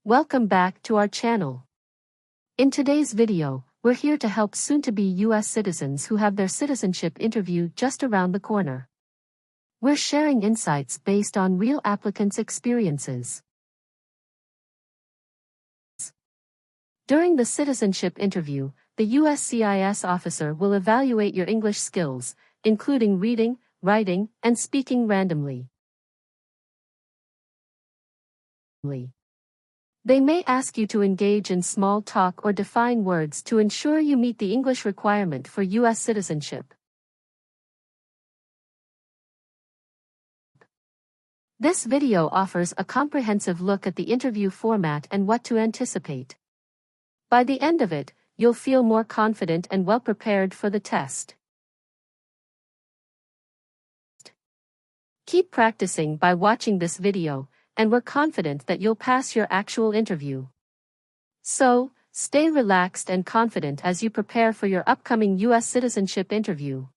Welcome back to our channel. In today's video, we're here to help soon-to-be US citizens who have their citizenship interview just around the corner. We're sharing insights based on real applicants' experiences. During the citizenship interview, the USCIS officer will evaluate your English skills, including reading, writing, and speaking randomly. They may ask you to engage in small talk or define words to ensure you meet the English requirement for US citizenship. This video offers a comprehensive look at the interview format and what to anticipate. By the end of it, you'll feel more confident and well prepared for the test. Keep practicing by watching this video, and we're confident that you'll pass your actual interview. So, stay relaxed and confident as you prepare for your upcoming US citizenship interview.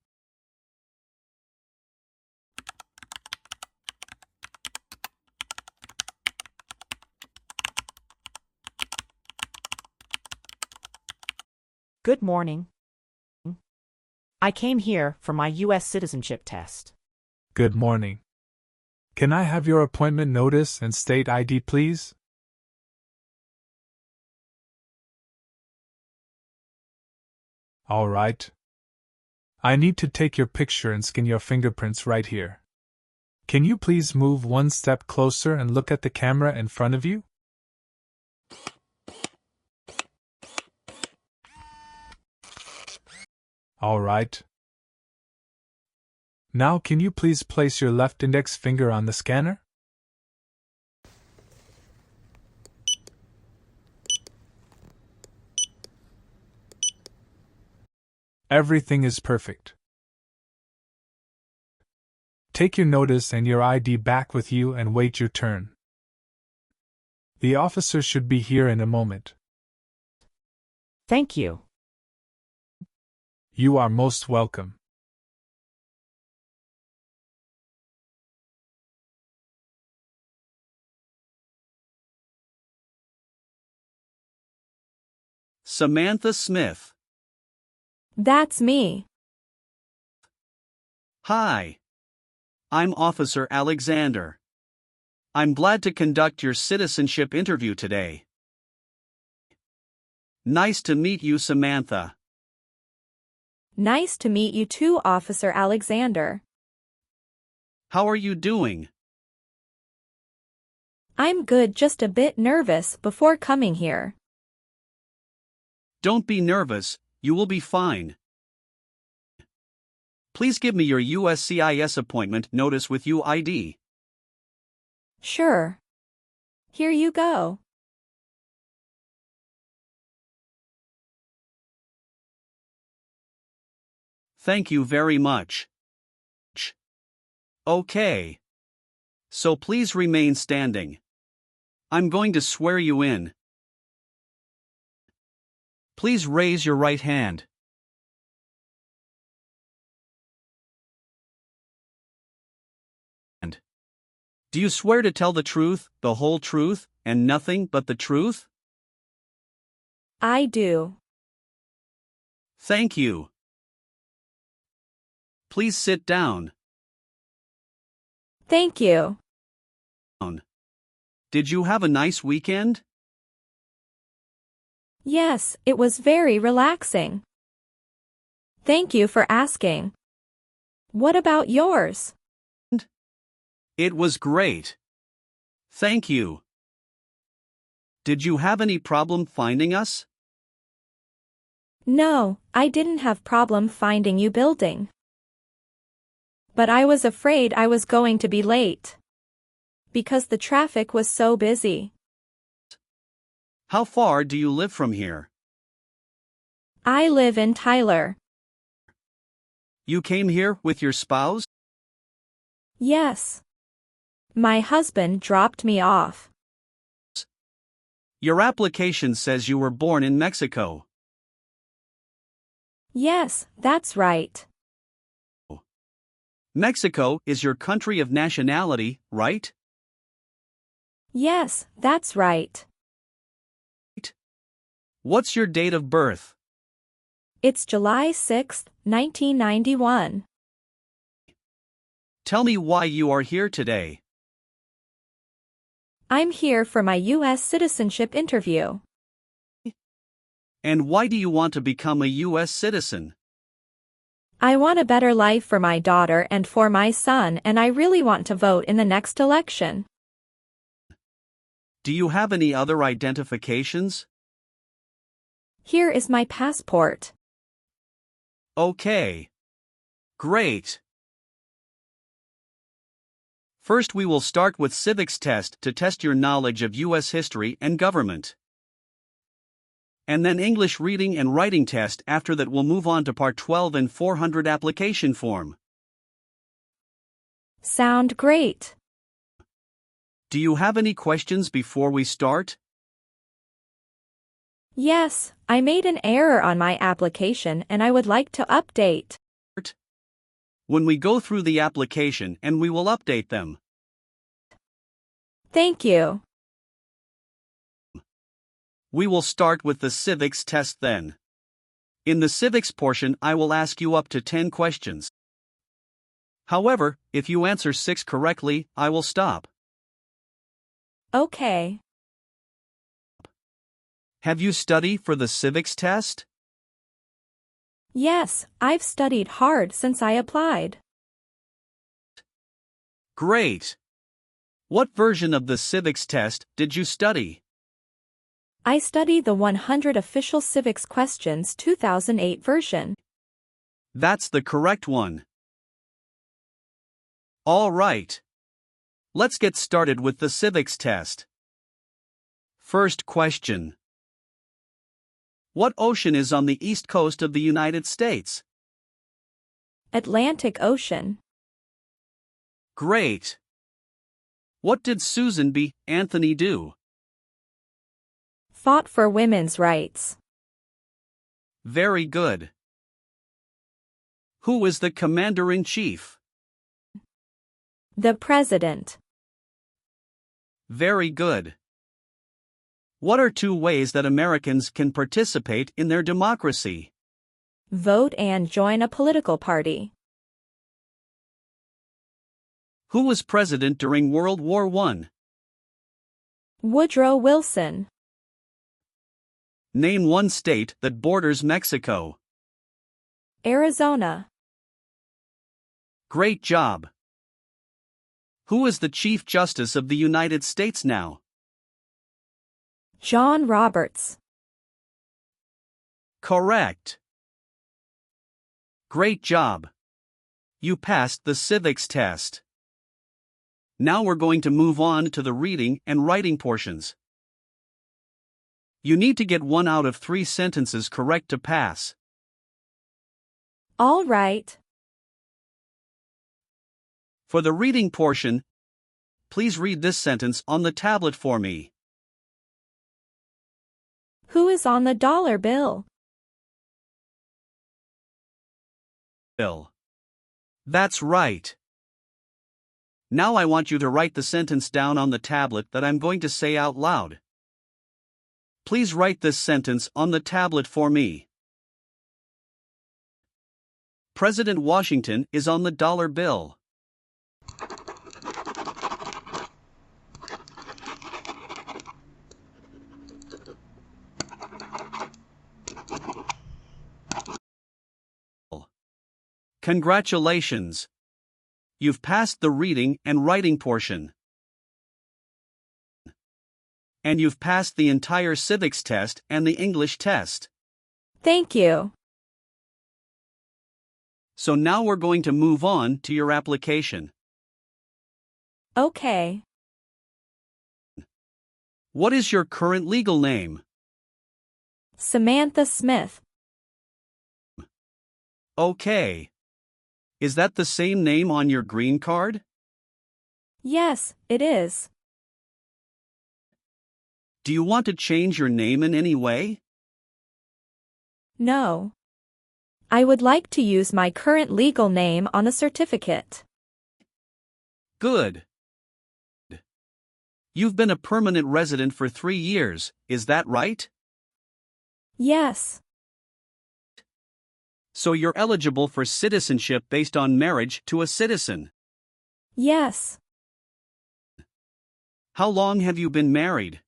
Good morning. I came here for my U.S. citizenship test. Good morning. Can I have your appointment notice and state ID, please? All right. I need to take your picture and scan your fingerprints right here. Can you please move one step closer and look at the camera in front of you? All right. Now can you please place your left index finger on the scanner? Everything is perfect. Take your notice and your ID back with you and wait your turn. The officer should be here in a moment. Thank you. You are most welcome. Samantha Smith. That's me. Hi. I'm Officer Alexander. I'm glad to conduct your citizenship interview today. Nice to meet you, Samantha. Nice to meet you too, Officer Alexander. How are you doing? I'm good, just a bit nervous before coming here. Don't be nervous, you will be fine. Please give me your USCIS appointment notice with UID. Sure. Here you go. Thank you very much. Okay. So please remain standing. I'm going to swear you in. Please raise your right hand. Do you swear to tell the truth, the whole truth, and nothing but the truth? I do. Thank you. Please sit down. Thank you. Did you have a nice weekend? Yes, it was very relaxing. Thank you for asking. What about yours? It was great. Thank you. Did you have any problem finding us? No, I didn't have problem finding you building. But I was afraid I was going to be late. Because the traffic was so busy. How far do you live from here? I live in Tyler. You came here with your spouse? Yes. My husband dropped me off. Your application says you were born in Mexico. Yes, that's right. Mexico is your country of nationality, right? Yes, that's right. What's your date of birth? It's July 6, 1991. Tell me why you are here today. I'm here for my US citizenship interview. And why do you want to become a US citizen? I want a better life for my daughter and for my son, and I really want to vote in the next election. Do you have any other identifications? Here is my passport. Okay. Great. First we will start with civics test to test your knowledge of US history and government. And then English reading and writing test. After that we'll move on to part 12 and N-400 application form. Sound great. Do you have any questions before we start? Yes, I made an error on my application and I would like to update. When we go through the application and we will update them. Thank you. We will start with the civics test then. In the civics portion I will ask you up to 10 questions. However, if you answer 6 correctly, I will stop. Okay. Have you studied for the civics test? Yes, I've studied hard since I applied. Great! What version of the civics test did you study? I studied the 100 Official Civics Questions 2008 version. That's the correct one. All right. Let's get started with the civics test. First question. What ocean is on the east coast of the United States? Atlantic Ocean. Great. What did Susan B. Anthony do? Fought for women's rights. Very good. Who is the commander-in-chief? The President. Very good. What are 2 ways that Americans can participate in their democracy? Vote and join a political party. Who was president during World War I? Woodrow Wilson. Name 1 state that borders Mexico. Arizona. Great job. Who is the Chief Justice of the United States now? John Roberts. Correct. Great job. You passed the civics test. Now we're going to move on to the reading and writing portions. You need to get 1 out of 3 sentences correct to pass. All right. For the reading portion, please read this sentence on the tablet for me. Who is on the dollar bill? Bill. That's right. Now I want you to write the sentence down on the tablet that I'm going to say out loud. Please write this sentence on the tablet for me. President Washington is on the dollar bill. Congratulations! You've passed the reading and writing portion. And you've passed the entire civics test and the English test. Thank you. So now we're going to move on to your application. Okay. What is your current legal name? Samantha Smith. Okay. Is that the same name on your green card? Yes, it is. Do you want to change your name in any way? No. I would like to use my current legal name on the certificate. Good. You've been a permanent resident for 3 years, is that right? Yes. So you're eligible for citizenship based on marriage to a citizen. Yes. How long have you been married?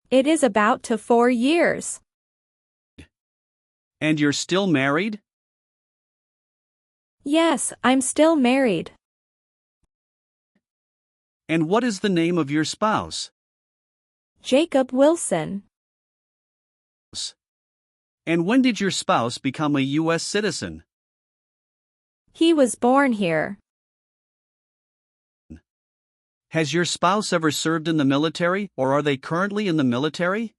It is about to 4 years. And you're still married? Yes, I'm still married. And what is the name of your spouse? Jacob Wilson. And when did your spouse become a U.S. citizen? He was born here. Has your spouse ever served in the military, or are they currently in the military?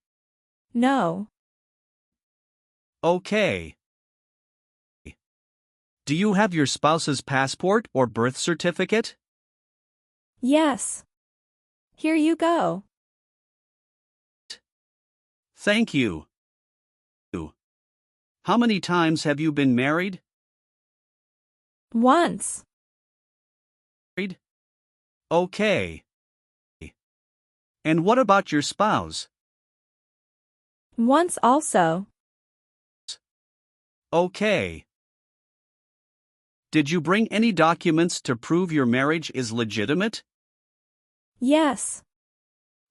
No. Okay. Do you have your spouse's passport or birth certificate? Yes. Here you go. Thank you. How many times have you been married? Once. Okay. And what about your spouse? Once also. Okay. Did you bring any documents to prove your marriage is legitimate? Yes.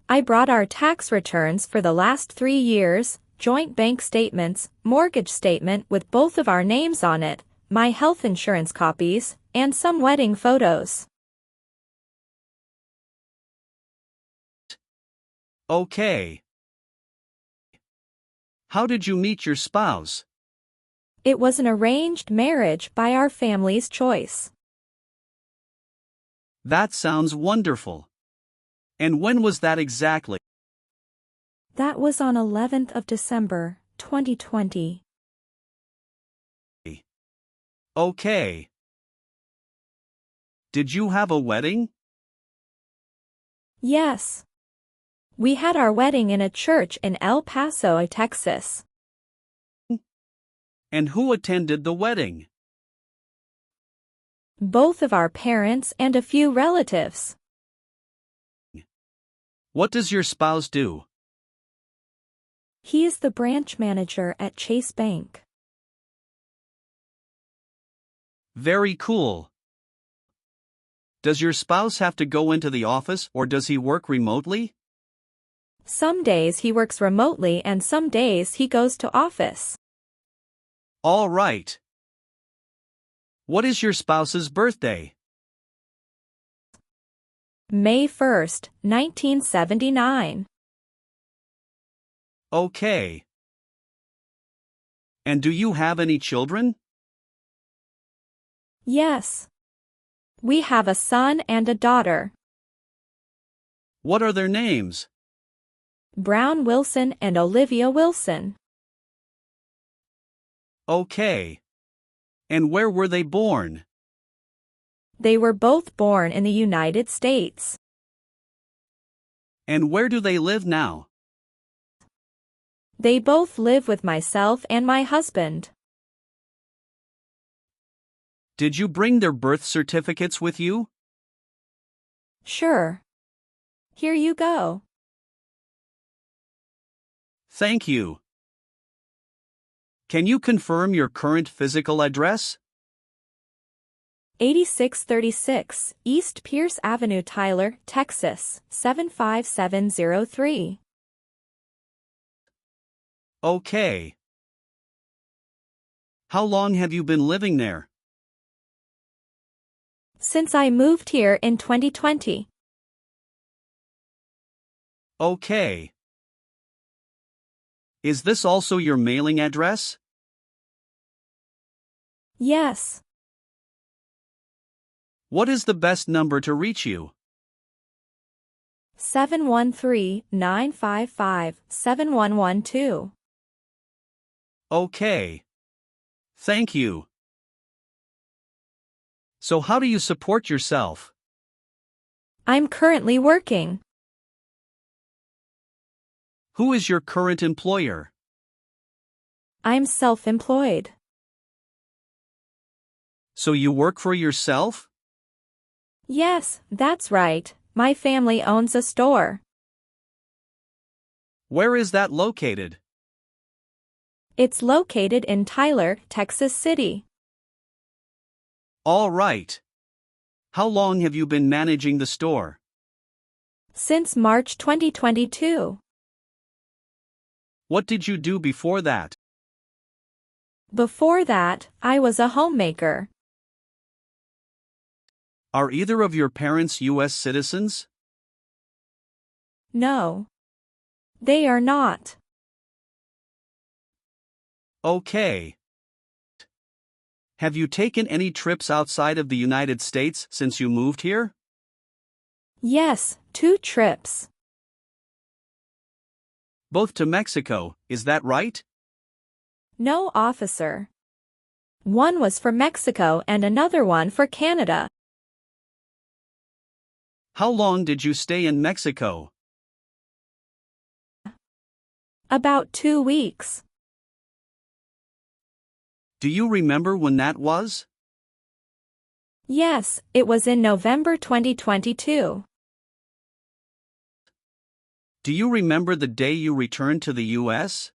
I brought our tax returns for the last 3 years, joint bank statements, mortgage statement with both of our names on it, my health insurance copies, and some wedding photos. Okay. How did you meet your spouse? It was an arranged marriage by our family's choice. That sounds wonderful. And when was that exactly? That was on 11th of December, 2020. Okay. Did you have a wedding? Yes. We had our wedding in a church in El Paso, Texas. And who attended the wedding? Both of our parents and a few relatives. What does your spouse do? He is the branch manager at Chase Bank. Very cool. Does your spouse have to go into the office or does he work remotely? Some days he works remotely and some days he goes to office. All right. What is your spouse's birthday? May 1st, 1979. Okay. And do you have any children? Yes. We have a son and a daughter. What are their names? Brown Wilson and Olivia Wilson. Okay. And where were they born? They were both born in the United States. And where do they live now? They both live with myself and my husband. Did you bring their birth certificates with you? Sure. Here you go. Thank you. Can you confirm your current physical address? 8636 East Pierce Avenue, Tyler, Texas, 75703. Okay. How long have you been living there? Since I moved here in 2020. Okay. Is this also your mailing address? Yes. What is the best number to reach you? 713-955-7112. Okay. Thank you. So how do you support yourself? I'm currently working. Who is your current employer? I'm self-employed. So you work for yourself? Yes, that's right. My family owns a store. Where is that located? It's located in Tyler, Texas City. All right. How long have you been managing the store? Since March 2022. What did you do before that? Before that, I was a homemaker. Are either of your parents US citizens? No. They are not. Okay. Have you taken any trips outside of the United States since you moved here? Yes, 2 trips. Both to Mexico, is that right? No, officer. One was for Mexico and another one for Canada. How long did you stay in Mexico? About 2 weeks. Do you remember when that was? Yes, it was in November 2022. Do you remember the day you returned to the US?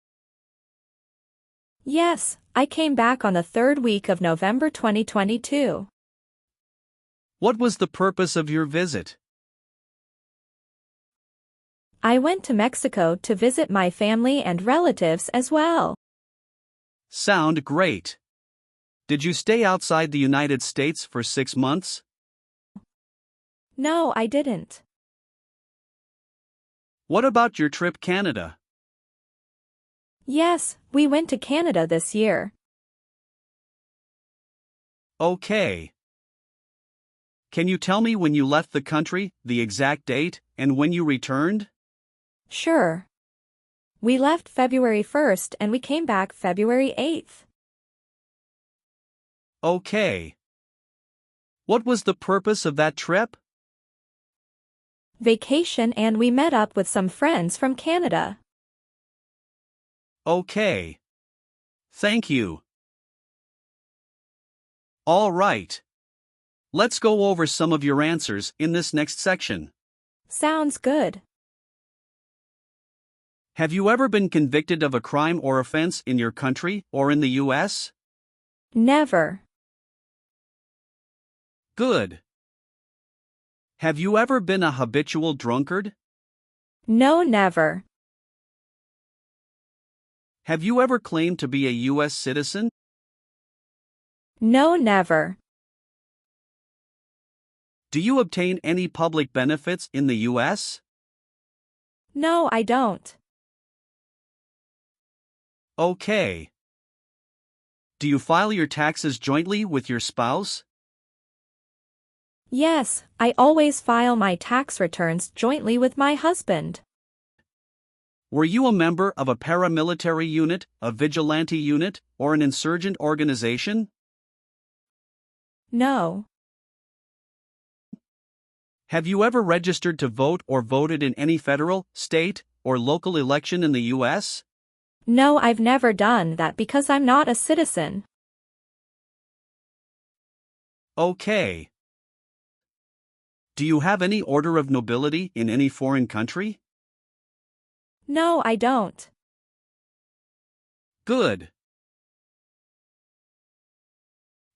Yes, I came back on the 3rd week of November 2022. What was the purpose of your visit? I went to Mexico to visit my family and relatives as well. Sound great. Did you stay outside the United States for 6 months? No, I didn't. What about your trip Canada? Yes, we went to Canada this year. Okay. Can you tell me when you left the country, the exact date, and when you returned? Sure. We left February 1st and we came back February 8th. Okay. What was the purpose of that trip? Vacation, and we met up with some friends from Canada. Okay. Thank you. All right. Let's go over some of your answers in this next section. Sounds good. Have you ever been convicted of a crime or offense in your country or in the US? Never. Good. Have you ever been a habitual drunkard? No, never. Have you ever claimed to be a US citizen? No, never. Do you obtain any public benefits in the US? No, I don't. Okay. Do you file your taxes jointly with your spouse? Yes, I always file my tax returns jointly with my husband. Were you a member of a paramilitary unit, a vigilante unit, or an insurgent organization? No. Have you ever registered to vote or voted in any federal, state, or local election in the US? No, I've never done that because I'm not a citizen. Okay. Do you have any order of nobility in any foreign country? No, I don't. Good.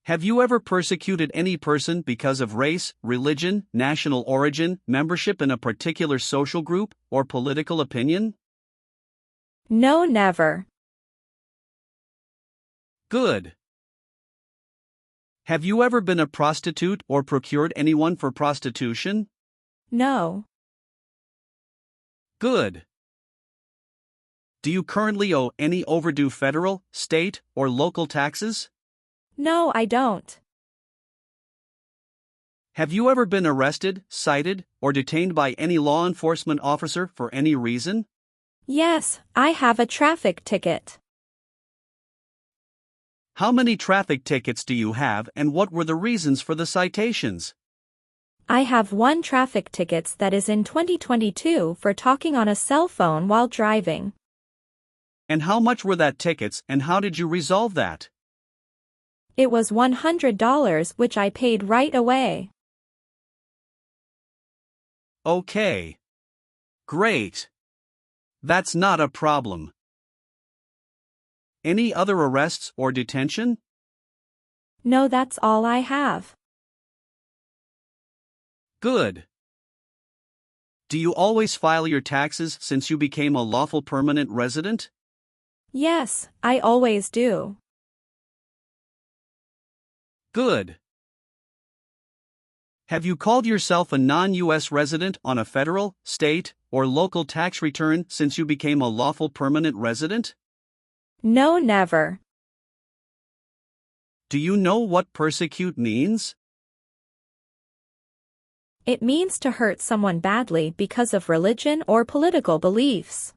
Have you ever persecuted any person because of race, religion, national origin, membership in a particular social group, or political opinion? No, never. Good. Have you ever been a prostitute or procured anyone for prostitution? No. Good. Do you currently owe any overdue federal, state, or local taxes? No, I don't. Have you ever been arrested, cited, or detained by any law enforcement officer for any reason? Yes, I have a traffic ticket. How many traffic tickets do you have, and what were the reasons for the citations? I have 1 traffic ticket that is in 2022 for talking on a cell phone while driving. And how much were that tickets, and how did you resolve that? It was $100, which I paid right away. Okay. Great. That's not a problem. Any other arrests or detention? No, that's all I have. Good. Do you always file your taxes since you became a lawful permanent resident? Yes, I always do. Good. Have you called yourself a non-US resident on a federal, state, or local tax return since you became a lawful permanent resident? No, never. Do you know what persecute means? It means to hurt someone badly because of religion or political beliefs.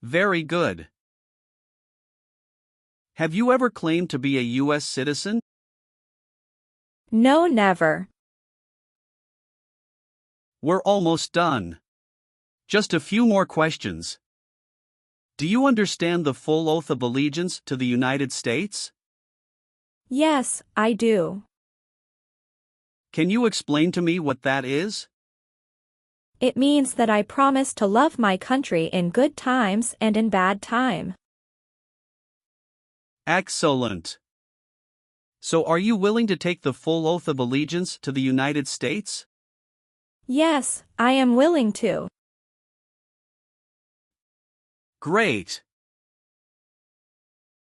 Very good. Have you ever claimed to be a US citizen? No, never. We're almost done. Just a few more questions. Do you understand the full oath of allegiance to the United States? Yes, I do. Can you explain to me what that is? It means that I promise to love my country in good times and in bad time. Excellent. So are you willing to take the full oath of allegiance to the United States? Yes, I am willing to. Great.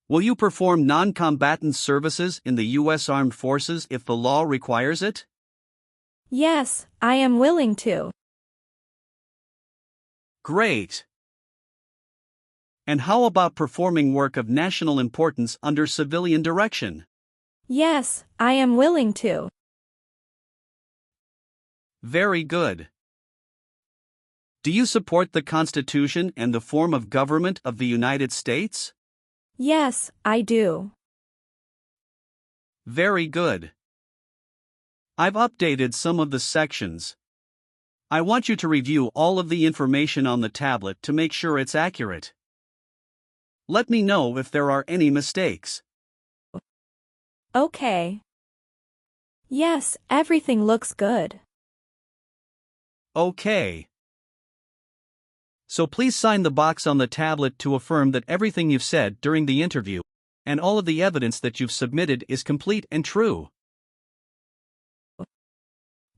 Will you perform non-combatant services in the U.S. Armed Forces if the law requires it? Yes, I am willing to. Great. And how about performing work of national importance under civilian direction? Yes, I am willing to. Very good. Do you support the Constitution and the form of government of the United States? Yes, I do. Very good. I've updated some of the sections. I want you to review all of the information on the tablet to make sure it's accurate. Let me know if there are any mistakes. Okay. Yes, everything looks good. Okay. So please sign the box on the tablet to affirm that everything you've said during the interview and all of the evidence that you've submitted is complete and true.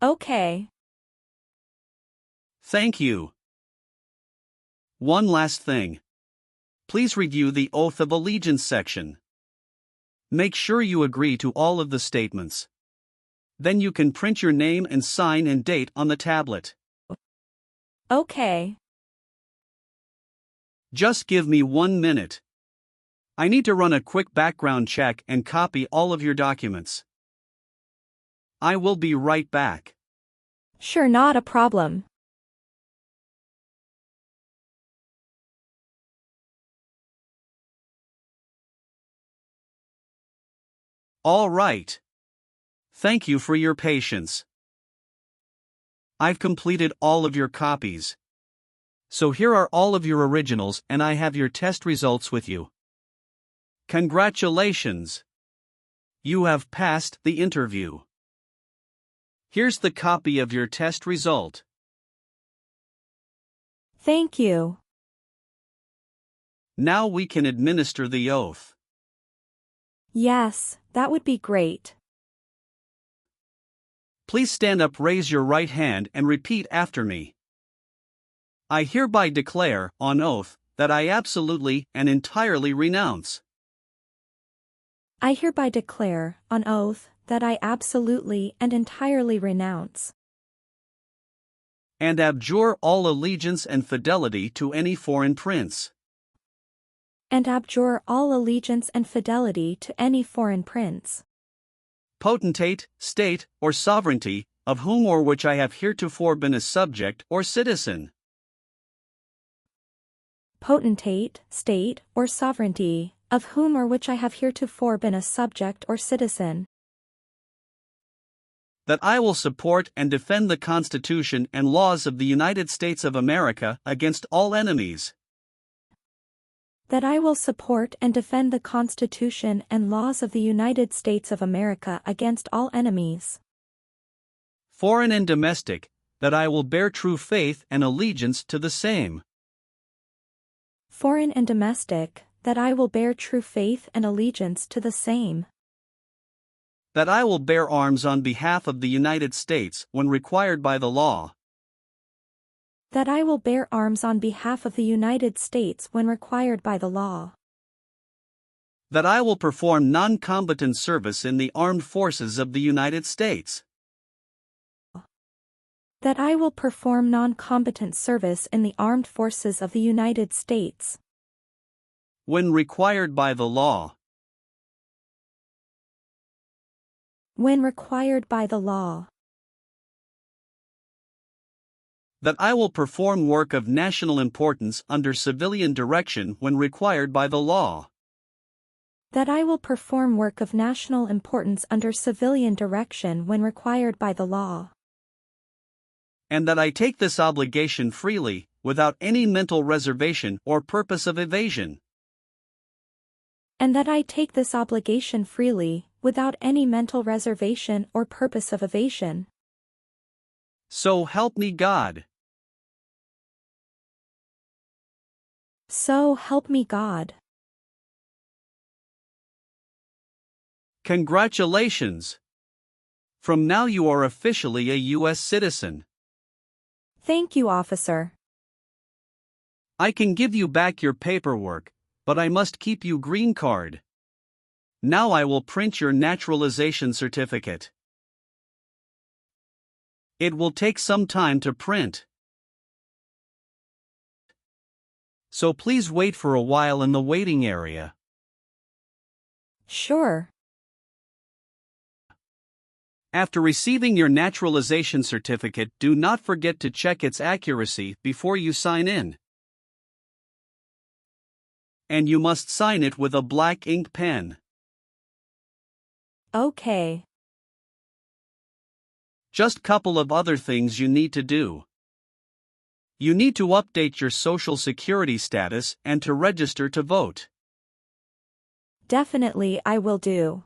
Okay. Thank you. One last thing. Please review the Oath of Allegiance section. Make sure you agree to all of the statements. Then you can print your name and sign and date on the tablet. Okay. Just give me 1 minute. I need to run a quick background check and copy all of your documents. I will be right back. Sure, not a problem. All right. Thank you for your patience. I've completed all of your copies. So here are all of your originals and I have your test results with you. Congratulations! You have passed the interview. Here's the copy of your test result. Thank you. Now we can administer the oath. Yes, that would be great. Please stand up, raise your right hand and repeat after me. I hereby declare, on oath, that I absolutely and entirely renounce. I hereby declare, on oath, that I absolutely and entirely renounce and abjure all allegiance and fidelity to any foreign prince, and abjure all allegiance and fidelity to any foreign prince, potentate, state, or sovereignty, of whom or which I have heretofore been a subject or citizen. Potentate, state, or sovereignty, of whom or which I have heretofore been a subject or citizen. That I will support and defend the Constitution and laws of the United States of America against all enemies. That I will support and defend the Constitution and laws of the United States of America against all enemies, foreign and domestic, that I will bear true faith and allegiance to the same. Foreign and domestic, That I will bear true faith and allegiance to the same. That I will bear arms on behalf of the United States when required by the law. That I will bear arms on behalf of the United States when required by the law. That I will perform non-combatant service in the armed forces of the United States. That I will perform non-combatant service in the armed forces of the United States. When required by the law. When required by the law. That I will perform work of national importance under civilian direction when required by the law. That I will perform work of national importance under civilian direction when required by the law. And that I take this obligation freely, without any mental reservation or purpose of evasion. And that I take this obligation freely, without any mental reservation or purpose of evasion. So help me God. So help me God. Congratulations! From now you are officially a U.S. citizen. Thank you, officer. I can give you back your paperwork, but I must keep you green card. Now I will print your naturalization certificate. It will take some time to print. So please wait for a while in the waiting area. Sure. After receiving your naturalization certificate, do not forget to check its accuracy before you sign in. And you must sign it with a black ink pen. Okay. Just couple of other things you need to do. You need to update your Social Security status and to register to vote. Definitely I will do.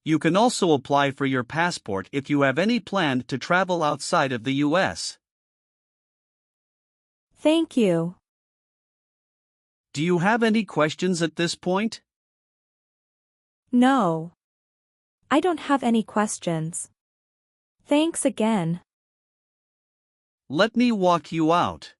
You can also apply for your passport if you have any plan to travel outside of the U.S. Thank you. Do you have any questions at this point? No. I don't have any questions. Thanks again. Let me walk you out.